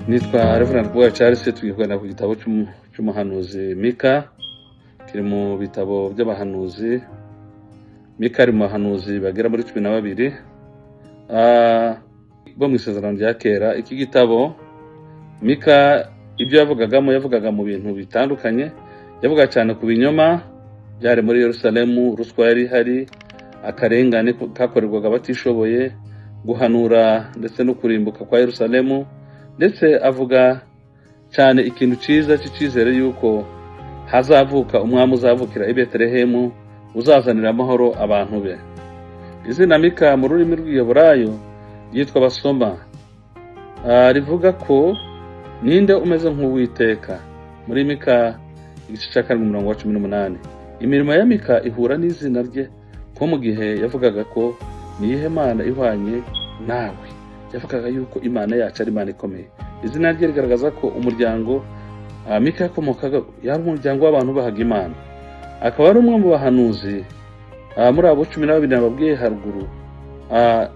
Nitwa Reverend Boya Charles, twigana ku gitabo cy'umuhanuzi Mika. Kiri mu bitabo by'abahanuzi. Mika ari mu bahanuzi bagera muri 12 bo mu isezerano rya kera. Iki gitabo Mika ibyo yavugaga mu bintu bitandukanye. Yavuga cyane ku binyoma byari muri Yerusalemu, ruswa yari hari, akarengane kakorerwaga batishoboye, guhanura ndetse no kurimbuka kwa Yerusalemu. Ndetse avuga cyane ikintu cyiza cy'ikizere yuko hazavuka umwami uzavukira i Betelehemu uzazanira amahoro abantu be. Izina Mika mu rurimi rw'Igiheburayo yitwa basoma, rivuga ko ninde umeze nk'Uwiteka. Muri Mika igice cya 18. Imirimo ya Mika ihura n'izina rye, ko mu gihe yavugaga ko niyihe Mana ihwanye nawe. Yavugaga yuko Imana yacu ari Imana ikomeye. Izina rye rigaragaza ko umuryango Mika yakomokaga yari umuryango w'abantu bahaga Imana. Akaba ari umwe mu bahanuzi muri abo 12 nababwiye haruguru,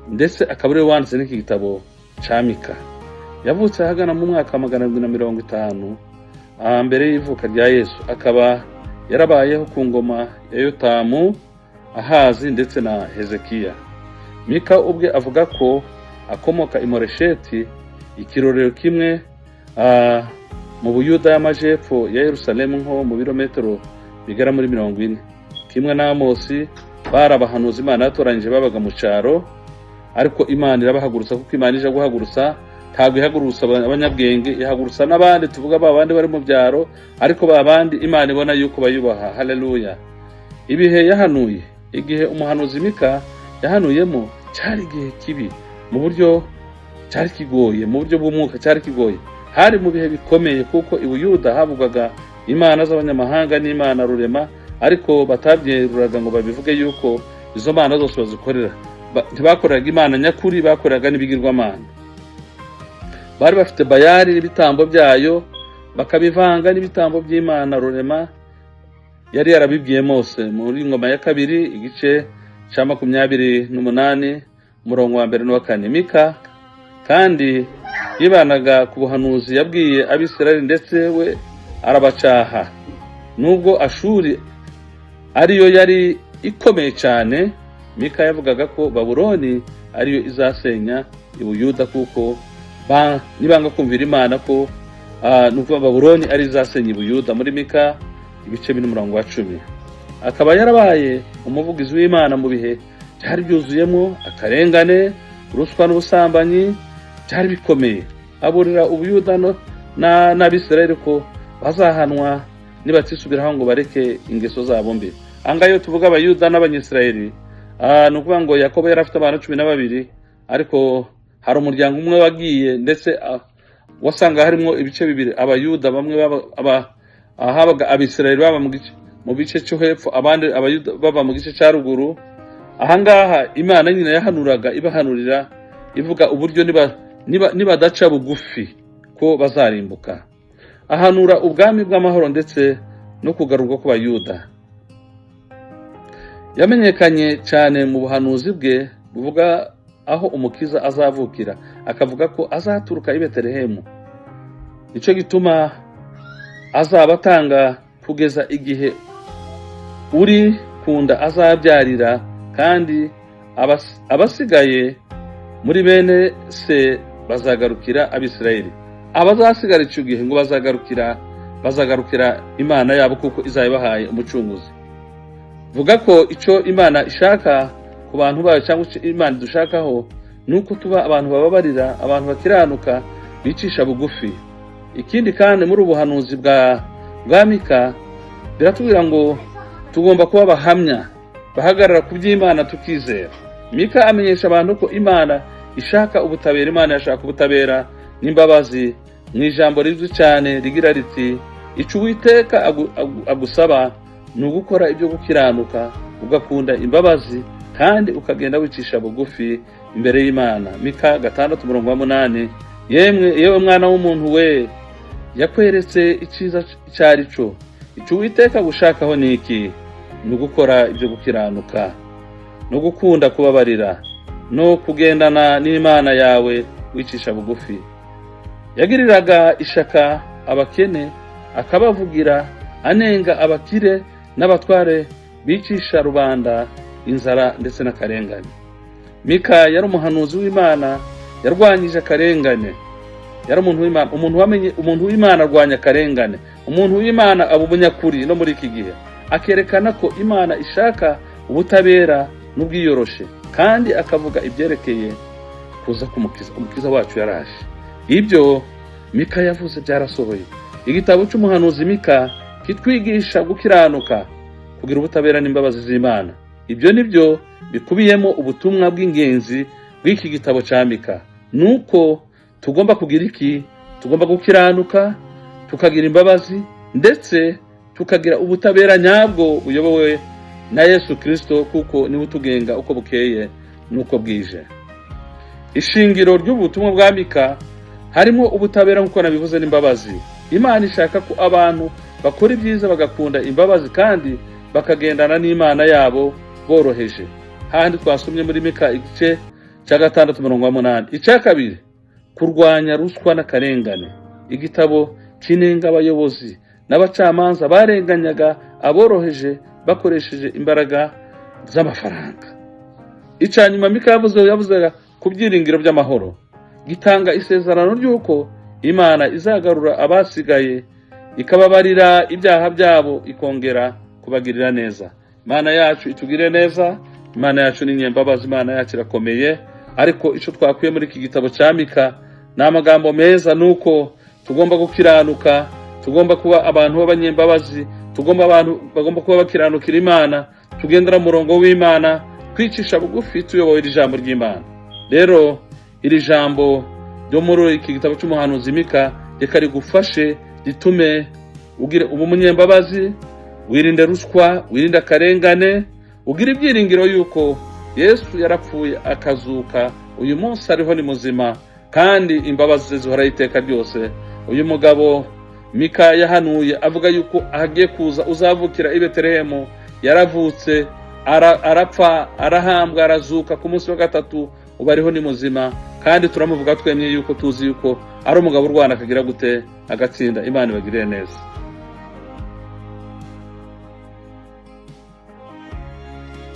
ndetse akaba ari wanditse n'iki gitabo cya Mika. Yavutse ahagana mu mwaka 750 mbere y'ivuka rya Yesu. Akaba yarabayeho ku ngoma ya Yotamu, Ahazi ndetse na Hezekiya. Mika ubwe avuga ko akomoka i Moresheti, ikirorero kimwe mu Buyuda y'amajepfo ya Yerusalemu, nko mu birometero bigera muri 40. Kimwe na Amosi bari abahanuzi Imana yatoranyije babaga mu cyaro, ariko Imana irabahagurutsa, kuko Imana ije guhagurutsa ntabwo ihagurutsa abanyabwenge, ihagurutsa n'abandi tuvuga babandi bari mu byaro, ariko babandi Imana ibona yuko bayubaha. Haleluya. Ibihe yahanuye, igihe umuhanuzi Mika yahanuyemo cyari igihe kibi, mu buryo cyari kigoye, mu buryo bw'umwuka cyari kigoye. Hari mu bihe bikomeye, kuko i Buyuda havugwaga imana z'abanyamahanga n'Imana rurema, ariko batabyeruraga ngo babivuge yuko izo mana zose bazikorera. Ntibakoreraga Imana nyakuri, bakoreraga n'ibigirwamana. Bari bafite Bayali n'ibitambo byayo, bakabivanga n'ibitambo by'Imana rurema. Yari yarabibwiye Mose muri ngoma ya 2 igice cya 28 umurongo wa 1 n'uwa 4. Mika kandi yibanaga ku buhanuzi yabwiye Abisirayeli, ndetse we arabacaha. Nubwo Ashuri ariyo yari ikomeye cyane, Mika yavugaga ko Babuloni ariyo izasenya i Buyuda, kuko nibanga kumvira Imana ko nuko Babuloni ari izasenya i Buyuda. Muri Mika ibice 10. Akaba yarabaye umuvugizi w'Imana mu bihe byari byuzuyemo akarengane, ruswa n'ubusambanyi, byari bikomeye. Aburira Ubuyuda n'Abisirayeli ko bazahanwa nibatisubiraho ngo bareke ingeso zabo mbi. Angayo tuvuga Abayuda n'Abanyisirayeli, nukuvuga ngo Yakobo yari afite abantu 12, ariko hari umuryango umwe wagiye, ndetse wasanga harimo ibice bibiri. Abayuda bamwe habaga Abisirayeli baba mu bice cyo hepfo, abandi Abayuda baba mu gice cya ruguru. Ahangaha Imana nyine yahanuraga, ibahanurira ivuga uburyo nibadaca bugufi ko bazarimbuka. Ahanura ubwami bw'amahoro ndetse no kugarurwa kw'Abayuda. Yamenyekanye cyane mu buhanuzi bwe buvuga aho umukiza azavukira, akavuga ko azaturuka i Betelehemu. Nicyo gituma azabatanga kugeza igihe uri kunda azabyarira, kandi abasigaye muri bene se bazagarukira Abisirayeli. Abazasigara icyo gihe ngo bazagarukira Imana yabo, kuko izayibahaye umucunguzi. Vuga ko icyo Imana ishaka ku bantu bayo, cyangwa Imana dushakaho, nuko tuba abantu bababarira, abantu bakiranuka, bicisha bugufi. Ikindi kandi muri ubuhanuzi bwa Mika biratubwira ngo tugomba kuba abahamya bahagarara ku by'Imana tukizera. Mika amenyesha abantu ko Imana ishaka ubutabera. Imana yashaka ubutabera n'imbabazi mu ijambo rizwi cyane rigira riti, icyo Uwiteka agusaba ni ugukora ibyo gukiranuka, ugakunda imbabazi, kandi ukagenda wicisha bugufi imbere y'Imana. Mika 6:8. Yewe mwana w'umuntu we, yakweretse icyiza cyari cyo. Icyo Uwiteka gushakaho ni iki? Ni ugukora ibyo gukiranuka, no gukunda kubabarira, no kugendana n'Imana yawe wicisha bugufi. yagiriraga ishaka abakene, akabavugira, anenga abakire n'abatware bicisha rubanda inzara ndetse n'akarengane. Mika yari umuhanuzi w'Imana, yarwanyije akarengane. Yari umuntu w'Imana, umuntu w'Imana arwanya akarengane. Umuntu w'Imana aba umunyakuri no muri iki gihe, akerekana ko Imana ishaka ubutabera n'ubwiyoroshe, kandi akavuga ibyerekeye kuza kumukiza. Umukiza wacu yaraje. Ibyo Mika yavuze byarasohoye. Igitabo cy'umuhanuzi Mika kitwigisha gukiranuka, kugira ubutabera n'imbabazi z'Imana. Ibyo nibyo bikubiyemo ubutumwa bw'ingenzi bw'iki gitabo cya Mika. Nuko tugomba kugira iki? Tugomba gukiranuka, tukagira imbabazi, ndetse tukagira ubutabera nyabwo buyobowe na Yesu Kristo, kuko niwe utugenga uko bukeye nuko bwije. Ishingiro ry'ubutumwa bwa Mika harimo ubutabera nk'uko nabivuze n'imbabazi. Imana ishaka ko abantu bakora ibyiza, bagakunda imbabazi, kandi bakagendana n'Imana yabo boroheje. Handi twasomye muri Mika igice cya 6:8. Icya kabiri, kurwanya ruswa n'akarengane. Igitabo kinenga abayobozi n'abacamanza barenganyaga aboroheje bakoresheje imbaraga z'amafaranga. Icanyuma Mika yavuze ku byiringiro by'amahoro. Gitanga isezerano ry'uko Imana izagarura abasigaye, ikababarira ibyaha byabo, ikongera kubagirira neza. Imana yacu itugire neza. Imana yacu ni nyembabazi. Imana yacu irakomeye. Ariko icyo twakwiye muri iki gitabo cya Mika ni amagambo meza, nuko tugomba gukiranuka, tugomba kuba abantu b'abanyembabazi, bagomba kuba bakiranukira Imana, tugendera mu murongo w'Imana, kwicisha bugufi tuyoboye iri jambo ry'Imana. Rero iri jambo ryo muri iki gitabo cy'umuhanuzi Mika reka rigufashe, ritume ugira umunyembabazi, wirinde ruswa, wirinde akarengane, ugira ibyiringiro yuko Yesu yarapfuye akazuka, uyu munsi ariho ni muzima, kandi imbabazi ze zihoraho iteka ryose. Uyu mugabo Mika yahanuye avuga yuko agiye kuza uzavukira i Betelehemu, yaravutse, arapfa, arahambwa, arazuka ku munsi wa gatatu, ubu ariho ni muzima, kandi turamuvuga twemye yuko tuzi yuko ari umugabo urwana akagira gute, agatsinda. Imana ibagirire neza.